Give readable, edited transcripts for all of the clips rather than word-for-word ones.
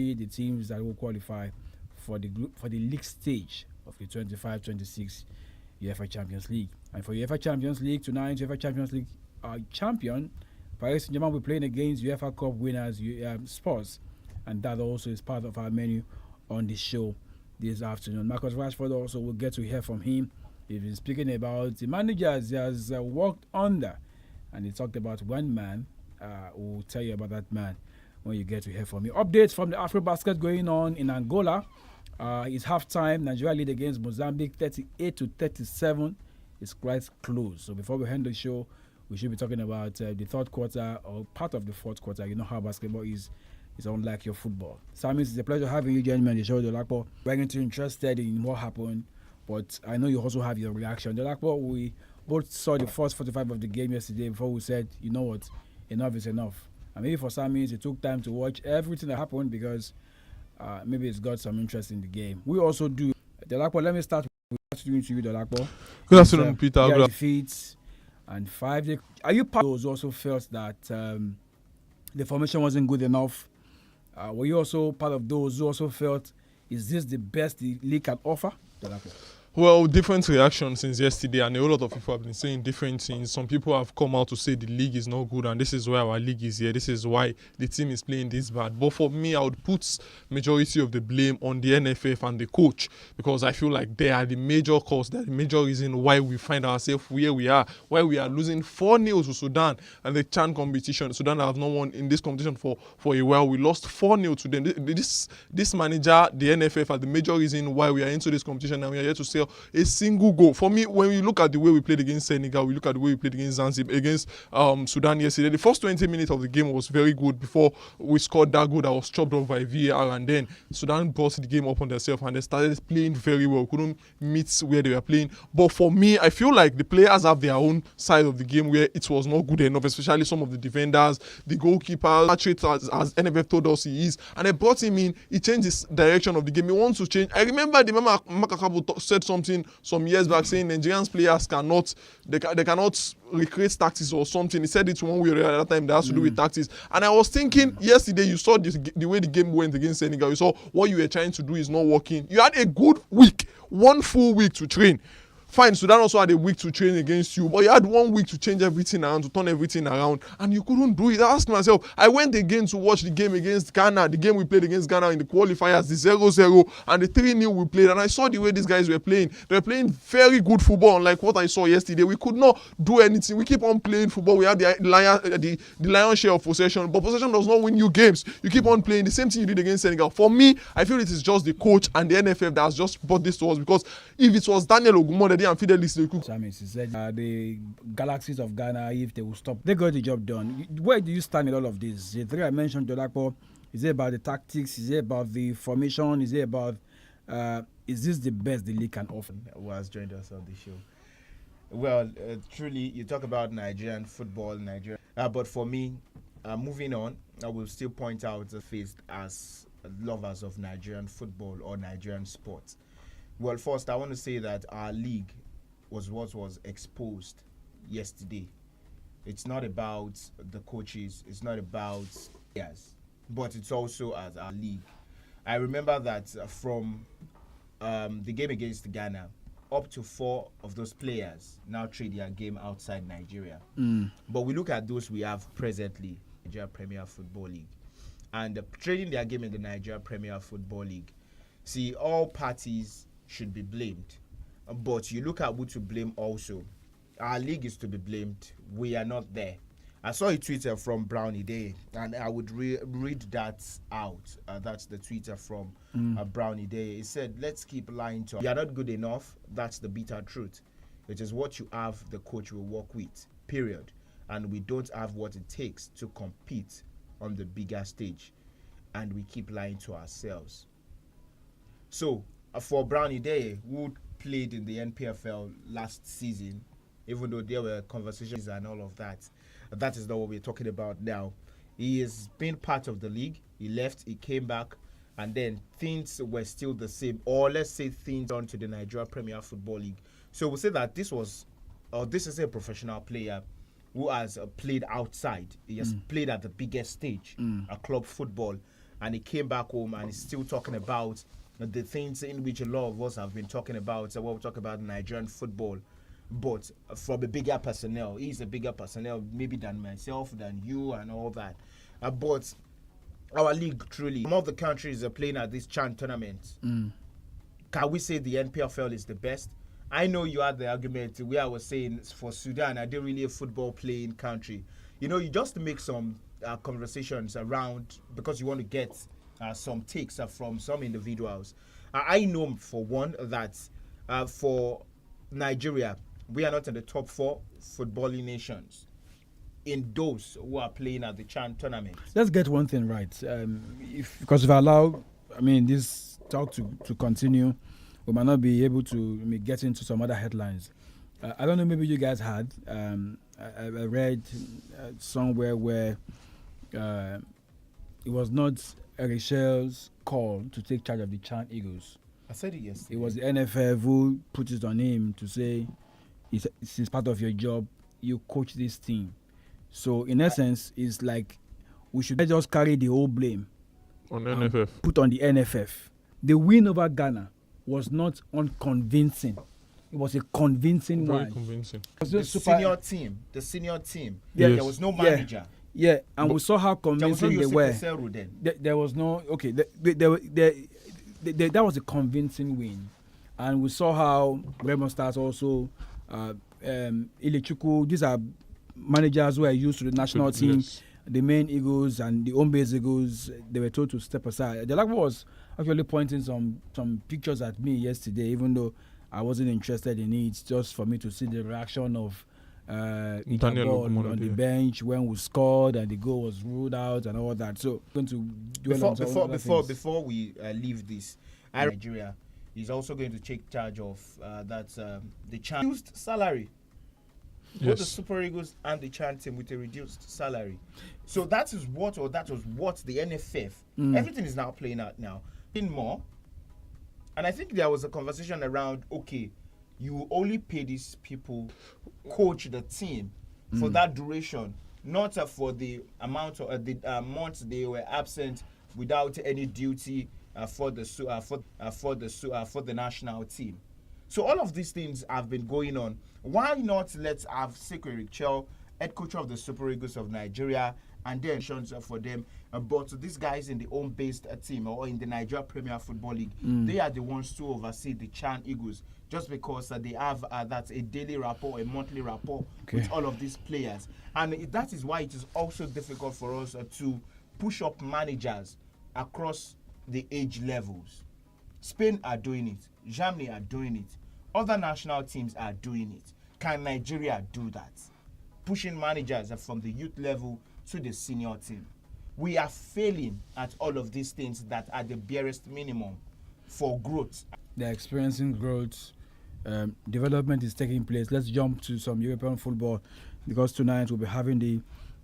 the teams that will qualify for the league stage of the 25-26 UEFA Champions League. And for UEFA Champions League tonight, UEFA Champions League champion Paris Saint-Germain will be playing against UEFA Cup winners Spurs, and that also is part of our menu on the show this afternoon. Marcus Rashford also will get to hear from him. He's been speaking about the managers he has worked under, and he talked about one man. We'll tell you about that man when you get to hear from me. Updates from the AfroBasket going on in Angola. It's halftime. Nigeria lead against Mozambique 38-37. It's quite close. So before we end the show, we should be talking about the third quarter or part of the fourth quarter. You know how basketball is. It's unlike your football. SAMIES, it's a pleasure having you join me on the show, Dolapo. We're going to be interested in what happened, but I know you also have your reaction. Dolapo, we both saw the first 45 of the game yesterday before we said, you know what, enough is enough. And maybe for SAMIES, it took time to watch everything that happened because maybe it's got some interest in the game. We also do. Dolapo, let me start with asking you, Dolapo. Good afternoon, Peter. Good defeats and 5 days. Are you part of those who also felt that the formation wasn't good enough? Were you also part of those who also felt, is this the best the league can offer? Dolapo. Well, different reactions since yesterday, and a whole lot of people have been saying different things. Some people have come out to say the league is not good, and this is why our league is here. This is why the team is playing this bad. But for me, I would put majority of the blame on the NFF and the coach, because I feel like they are the major cause, they're the major reason why we find ourselves where we are, why we are losing 4-0 to Sudan and the CHAN competition. Sudan have not won in this competition for a while. We lost 4-0 to them. This manager, the NFF, are the major reason why we are into this competition, and we are here to sell a single goal. For me, when we look at the way we played against Senegal, we look at the way we played against Zanzibar, against Sudan yesterday, the first 20 minutes of the game was very good before we scored that goal that was chopped off by VAR, and then Sudan brought the game up on themselves and they started playing very well. Couldn't meet where they were playing. But for me, I feel like the players have their own side of the game where it was not good enough, especially some of the defenders, the goalkeeper, as NFF told us he is, and they brought him in. He changed his direction of the game. He wants to change. I remember the Mama Makakabu said something some years back saying Nigerian players cannot recreate tactics or something. He said it one way or the other time that has to do with tactics. And I was thinking yesterday, you saw the way the game went against Senegal. You saw what you were trying to do is not working. You had a good week, 1 full week to train. Fine, Sudan also had a week to train against you, but you had 1 week to change everything around, to turn everything around, and you couldn't do it. I asked myself, I went again to watch the game against Ghana, the game we played against Ghana in the qualifiers, the 0-0, and the 3-0 we played, and I saw the way these guys were playing. They were playing very good football, unlike what I saw yesterday. We could not do anything. We keep on playing football. We had the lion's share of possession, but possession does not win you games. You keep on playing the same thing you did against Senegal. For me, I feel it is just the coach and the NFF that has just brought this to us, because if it was Daniel Ogumon and Fidelis, they could. SAMIES, he said the Galaxies of Ghana, if they will stop, they got the job done. Where do you stand in all of this? The three I mentioned, Dolapo, is it about the tactics? Is it about the formation? Is it about, is this the best the league can offer? Who has joined us on the show? Well, truly, you talk about Nigerian football, but for me, moving on, I will still point out the face as lovers of Nigerian football or Nigerian sports. Well, first, I want to say that our league was what was exposed yesterday. It's not about the coaches, it's not about players, but it's also as our league. I remember that from the game against Ghana, up to 4 of those players now trade their game outside Nigeria. But we look at those we have presently, Nigeria Premier Football League, and trading their game in the Nigeria Premier Football League. See, all parties should be blamed, but you look at who to blame also. Our league is to be blamed. We are not there. I saw a Twitter from Brownie Day, and I would read that out. That's the Twitter from Brownie Day. He said, let's keep lying to. You are not good enough. That's the bitter truth. It is what you have, the coach will work with, period. And we don't have what it takes to compete on the bigger stage. And we keep lying to ourselves. So, for Brownie Day, who played in the NPFL last season, even though there were conversations and all of that, that is not what we're talking about now. He has been part of the league. He left, he came back, and then things were still the same, or let's say things on to the Nigeria Premier Football League. So we'll say that this is a professional player who has played outside. He has played at the biggest stage, a club football. and he came back home and he's still talking about the things in which a lot of us have been talking about. So when we talk about Nigerian football, but from a bigger personnel. He's a bigger personnel maybe than myself, than you, and all that. But our league, truly, some of the countries are playing at this CHAN tournament. Can we say the NPFL is the best? I know you had the argument where I was saying for Sudan, are they really a football playing country? You know, you just make some conversations around because you want to get some takes from some individuals. I know for one that for Nigeria, we are not in the top 4 footballing nations in those who are playing at the CHAN tournament. Let's get one thing right. Because if I allow, this talk to continue, we might not be able to get into some other headlines. I don't know, maybe you guys had. I read somewhere where it was not Rachel's call to take charge of the CHAN Eagles. I said it yesterday. It was the NFF who put it on him to say, it's part of your job, you coach this team. So in essence, it's like we should just carry the whole blame on NFF. Put on the NFF. The win over Ghana was not unconvincing. It was a convincing Very one. convincing. The senior team. Yeah, yes. There was no manager. Yeah, and we saw how convincing they were. There was no that was a convincing win, and we saw how Raymond Stars also, Ilechukwu. These are managers who are used to the national team. Yes. The main Eagles and the home-based Eagles, they were told to step aside. The was actually pointing some pictures at me yesterday, even though I wasn't interested in it, just for me to see the reaction of Daniel on the bench when we scored and the goal was ruled out and all that. So going to before we leave this, Nigeria is also going to take charge of the CHAN salary. Yes. Both the Super Eagles and the CHAN team with a reduced salary. So that was what the NFF. Everything is now playing out now. In more, and I think there was a conversation around, okay, you only pay these people coach the team for that duration, not for the amount of the months they were absent without any duty for the national team. So all of these things have been going on. Why not let's have 𝐶𝐈𝐒, head coach of the Super Eagles of Nigeria, and then for them. But these guys in the home-based team or in the Nigeria Premier Football League, they are the ones to oversee the CHAN Eagles, just because they have that's a daily rapport, a monthly rapport with all of these players. And that is why it is also difficult for us to push up managers across the age levels. Spain are doing it. Germany are doing it. Other national teams are doing it. Can Nigeria do that? Pushing managers from the youth level to the senior team. We are failing at all of these things that are the barest minimum for growth. They're experiencing growth. Development is taking place. Let's jump to some European football, because tonight we'll be having the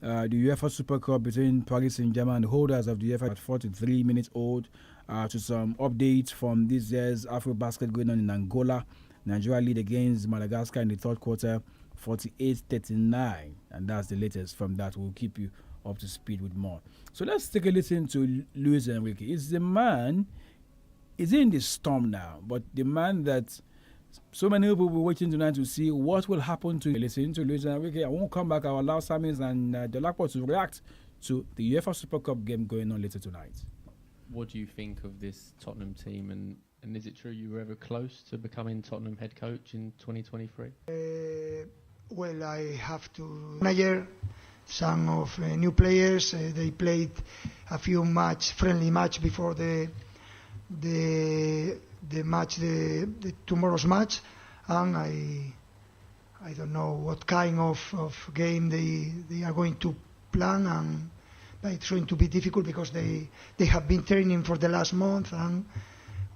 UEFA Super Cup between Paris Saint-Germain and the holders of the UEFA at 43 minutes old. To some updates from this year's AfroBasket going on in Angola. Nigeria lead against Madagascar in the third quarter, 48-39, and that's the latest from that. We'll keep you up to speed with more. So let's take a listen to Luis Enrique. He's the man, he's in the storm now, but the man that so many people will be waiting tonight to see what will happen to. Listen to Luis Enrique. I won't come back. I'll allow SAMIES and Delacroix to react to the UEFA Super Cup game going on later tonight. What do you think of this Tottenham team, and is it true you were ever close to becoming Tottenham head coach in 2023? Well, I have to manage some of new players. They played a few friendly match before the tomorrow's match, and I don't know what kind of game they are going to plan, and it's going to be difficult because they have been training for the last month, and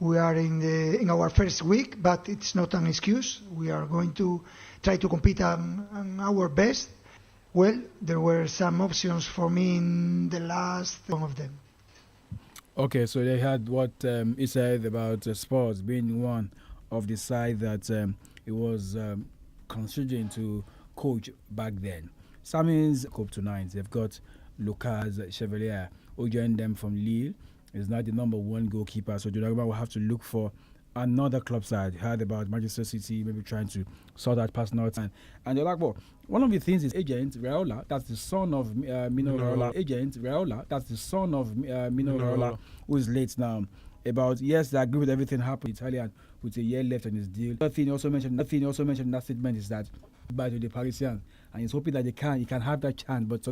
we are in our first week, but it's not an excuse. We are going to try to compete on our best. Well, there were some options for me in the last one of them. Okay, so they had what he said about Spurs being one of the side that he was considering to coach back then. SAMIES Cup tonight, they've got Lucas Chevalier who joined them from Lille, is now the number 1 goalkeeper. So Donnarumma will have to look for another club side. Heard about Manchester City maybe trying to sort out personal time. And they're like, well, one of the things is agent Raiola, that's the son of Mino Raiola. Agent Raiola, that's the son of Mino Raiola, who is late now. About, yes, they agree with everything happened Italian with a year left on his deal. Another thing he also mentioned in that statement is that goodbye to the Parisians, and he's hoping that he can have that chance, but